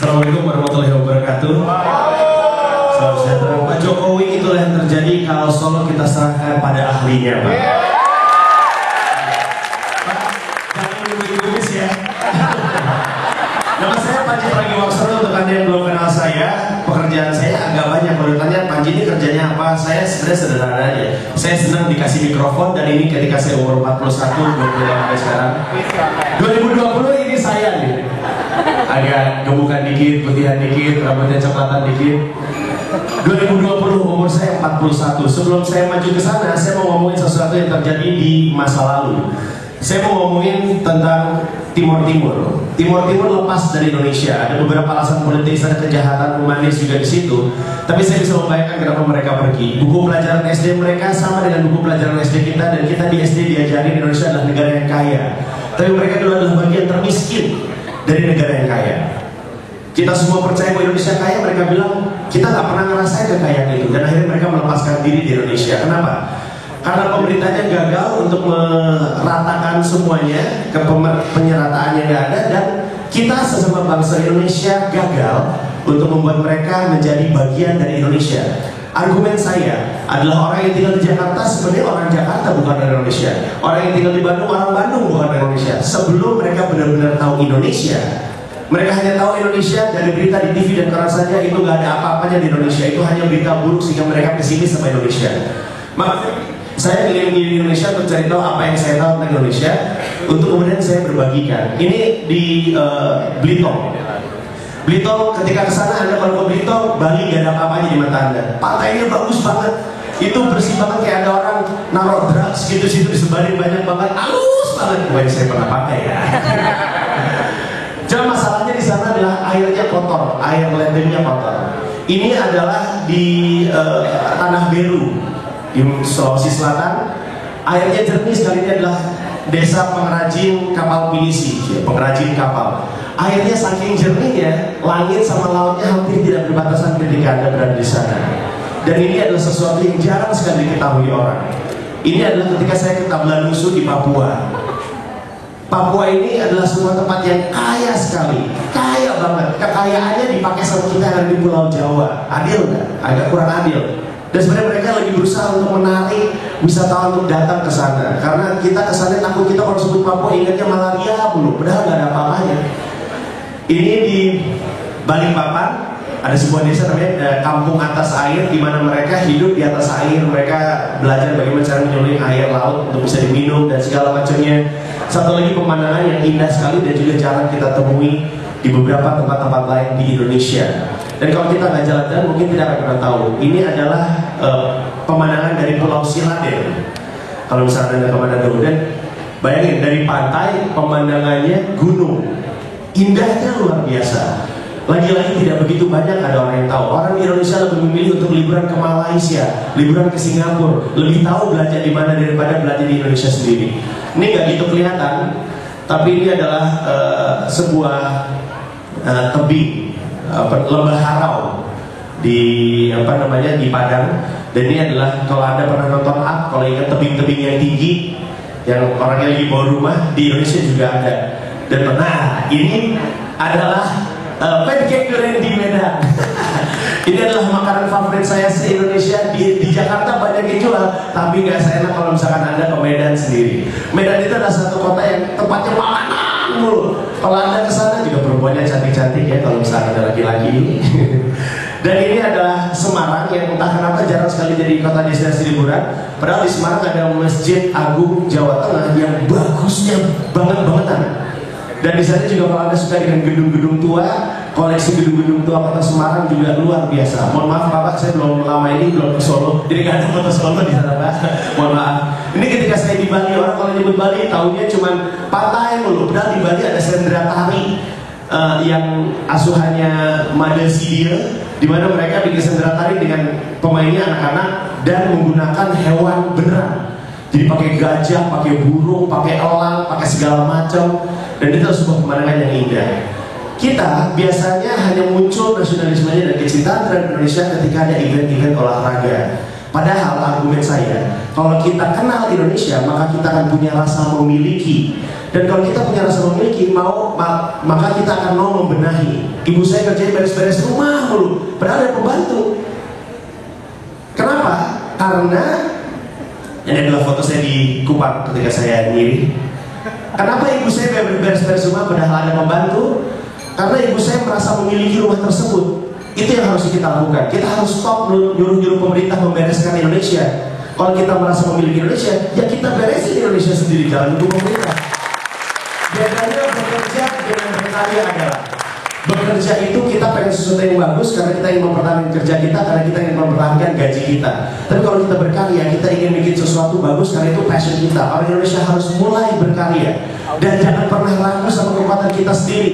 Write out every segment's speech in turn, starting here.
Assalamualaikum warahmatullahi wabarakatuh. Salam sejahtera. Pak Jokowi, itulah yang terjadi kalau Solo kita serahkan pada ahlinya, Pak. Pak, jangan nunggu-nunggu ya. Nama saya Panji Pragiwaksono. Untuk Anda yang belum kenal saya, pekerjaan saya agak banyak. Kalau ditanya Panji ini kerjanya apa, saya sebenarnya sederhana aja. Saya senang dikasih mikrofon, dan ini ketika saya umur 41, 20 sampai sekarang. 2020 ini saya nih. Agak gemukan dikit, putihan dikit, rambutnya coklatan dikit. 2020 umur saya 41. Sebelum saya maju ke sana, saya mau ngomongin sesuatu yang terjadi di masa lalu. Saya mau ngomongin tentang Timur Timur. Timur Timur lepas dari Indonesia. Ada beberapa alasan politis, ada kejahatan humanis juga di situ. Tapi saya bisa membayangkan kenapa mereka pergi. Buku pelajaran SD mereka sama dengan buku pelajaran SD kita, dan kita di SD diajari Indonesia adalah negara yang kaya. Tapi mereka dulu adalah bagian termiskin dari negara yang kaya. Kita semua percaya bahwa Indonesia kaya, mereka bilang kita nggak pernah ngerasain kekayaan itu, dan akhirnya mereka melepaskan diri di Indonesia. Kenapa? Karena pemerintahnya gagal untuk meratakan semuanya, penyerataannya nggak ada, dan kita sesama bangsa Indonesia gagal untuk membuat mereka menjadi bagian dari Indonesia. Argumen saya adalah orang yang tinggal di Jakarta sebenarnya orang Jakarta, bukan dari Indonesia. Orang yang tinggal di Bandung, orang Bandung, bukan dari Indonesia. Sebelum mereka benar-benar tahu Indonesia, mereka hanya tahu Indonesia dari berita di TV dan koran saja. Itu gak ada apa-apanya di Indonesia. Itu hanya berita buruk sehingga mereka pesimis sama Indonesia. Maka saya keliling Indonesia untuk cari tahu apa yang saya tahu tentang Indonesia, untuk kemudian saya berbagikan. Ini di Belitung. Belitung, ketika ke sana Anda kalau ke Belitung, Bali gak ada apa-apanya di mata Anda. Pantainya bagus banget, itu bersih banget, kayak ada orang naruh drugs gitu situ, disebarin banyak banget, halus banget. Wah, saya pernah pakai ya. Cuma masalahnya di sana adalah airnya kotor, air ledengnya kotor. Ini adalah di Tanah Beru di Sulawesi Selatan. Airnya jernih sekali. Ini adalah desa pengrajin kapal pinisi, pengrajin kapal. Airnya saking jernihnya, langit sama lautnya hampir tidak berbatasan ketika Anda berada di sana. Dan ini adalah sesuatu yang jarang sekali diketahui orang. Ini adalah ketika saya ke Tablanusu di Papua. Papua ini adalah sebuah tempat yang kaya sekali, kaya banget. Kekayaannya dipakai sama kita yang ada di Pulau Jawa. Adil nggak? Agak kurang adil. Dan sebenarnya mereka lagi berusaha untuk menarik wisatawan untuk datang ke sana. Karena kita ke sana takut kita kalau sebut Papua ingatnya malaria mulu, padahal nggak ada apa-apanya. Ini di Balikpapan ada sebuah desa namanya Kampung Atas Air, di mana mereka hidup di atas air. Mereka belajar bagaimana cara menyuling air laut untuk bisa diminum dan segala macamnya. Satu lagi pemandangan yang indah sekali dan juga jarang kita temui di beberapa tempat-tempat lain di Indonesia. Dan kalau kita nggak jalan-jalan mungkin tidak akan pernah tahu. Ini adalah pemandangan dari Pulau Siladen. Kalau misalnya Anda ke Manado, dan bayangin dari pantai pemandangannya gunung. Indahnya luar biasa. Lagi-lagi tidak begitu banyak ada orang yang tahu. Orang di Indonesia lebih memilih untuk liburan ke Malaysia, liburan ke Singapura, lebih tahu belanja di mana daripada belanja di Indonesia sendiri. Ini nggak gitu kelihatan, tapi ini adalah sebuah tebing, lembah harau di di Padang. Dan ini adalah, kalau Anda pernah nonton Up, kalau ingat tebing-tebing yang tinggi yang orangnya lagi bawa rumah, di Indonesia juga ada. Dan ini adalah pancake durian di Medan. Ini adalah makanan favorit saya se-Indonesia. Di Jakarta banyak yang jual, tapi nggak seenak kalau misalkan Anda ke Medan sendiri. Medan itu adalah satu kota yang tempatnya makanan mulu. Kalau Anda ke sana juga perempuannya cantik-cantik ya, kalau misalkan ada laki-laki. Dan ini adalah Semarang yang entah kenapa jarang sekali jadi kota destinasi liburan. Padahal di Semarang ada Masjid Agung Jawa Tengah yang bagusnya banget-bangetan. Dan di sana juga kalau Anda suka dengan gedung-gedung tua, koleksi gedung-gedung tua kota Semarang juga luar biasa. Mohon maaf Bapak, saya belum lama ini belum ke Solo, jadi nggak ada foto Solo di sana Pak. Mohon maaf. Ini ketika saya di Bali, orang kalau nyebut Bali tahunya cuma pantai mulu. Padahal di Bali ada sendera tari yang asuhannya Mada Sidia, di mana mereka bikin sendera tari dengan pemainnya anak-anak dan menggunakan hewan beneran. Jadi pakai gajah, pakai burung, pakai elang, pakai segala macam. Dan itu sebuah pemandangan yang indah. Kita biasanya hanya muncul nasionalismenya dan kecintaan terhadap Indonesia ketika ada event-event olahraga. Padahal argumen saya, kalau kita kenal Indonesia, maka kita akan punya rasa memiliki. Dan kalau kita punya rasa memiliki, maka kita akan mau membenahi. Ibu saya kerjanya beres-beres rumah mulu, padahal ada pembantu. Kenapa? Karena ini adalah foto saya di Kupang ketika saya ngiri. Kenapa ibu saya beres-beres rumah padahal ada pembantu? Karena ibu saya merasa memiliki rumah tersebut. Itu yang harus kita lakukan. Kita harus stop nyuruh-nyuruh pemerintah membereskan Indonesia. Kalau kita merasa memiliki Indonesia, ya kita beresin Indonesia sendiri, jangan nunggu pemerintah. Bedanya bekerja dengan berkarya adalah bekerja itu kita pengen sesuatu yang bagus karena kita ingin mempertahankan kerja kita, karena kita ingin mempertahankan gaji kita. Tapi kalau kita berkarya, kita ingin bikin sesuatu bagus karena itu passion kita. Orang Indonesia harus mulai berkarya dan jangan pernah ragu sama kekuatan kita sendiri.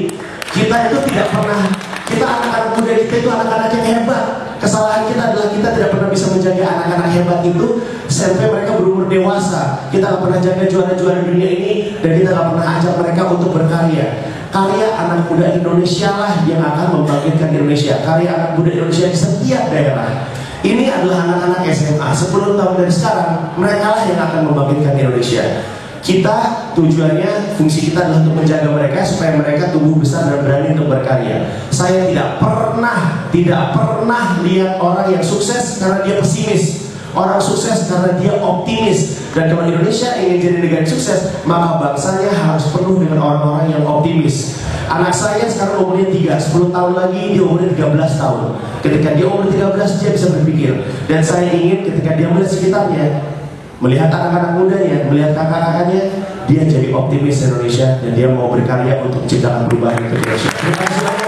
Kita itu tidak pernah, kita anak-anak muda kita itu anak-anak yang hebat. Kesalahan kita adalah kita tidak pernah bisa menjaga anak-anak hebat itu sampai mereka berumur dewasa. Kita tidak pernah jaga juara-juara dunia ini, dan kita tidak pernah ajak mereka untuk berkarya. Karya anak muda Indonesia lah yang akan membangkitkan Indonesia. Karya anak muda Indonesia di setiap daerah. Ini adalah anak-anak SMA 10 tahun dari sekarang, mereka lah yang akan membangkitkan Indonesia. Kita tujuannya, fungsi kita adalah untuk menjaga mereka supaya mereka tumbuh besar dan berani untuk berkarya. Saya tidak pernah lihat orang yang sukses karena dia pesimis. Orang sukses karena dia optimis. Dan kalau Indonesia ingin jadi negara yang sukses, maka bangsanya harus penuh dengan orang-orang yang optimis. Anak saya sekarang umurnya 10 tahun lagi dia umurnya 13 tahun. Ketika dia umur 13 dia bisa berpikir. Dan saya ingin ketika dia melihat sekitarnya, melihat anak-anak mudanya, melihat kakak-kakaknya, dia jadi optimis Indonesia dan dia mau berkarya untuk menciptakan perubahan ke Indonesia. Terima kasih banyak.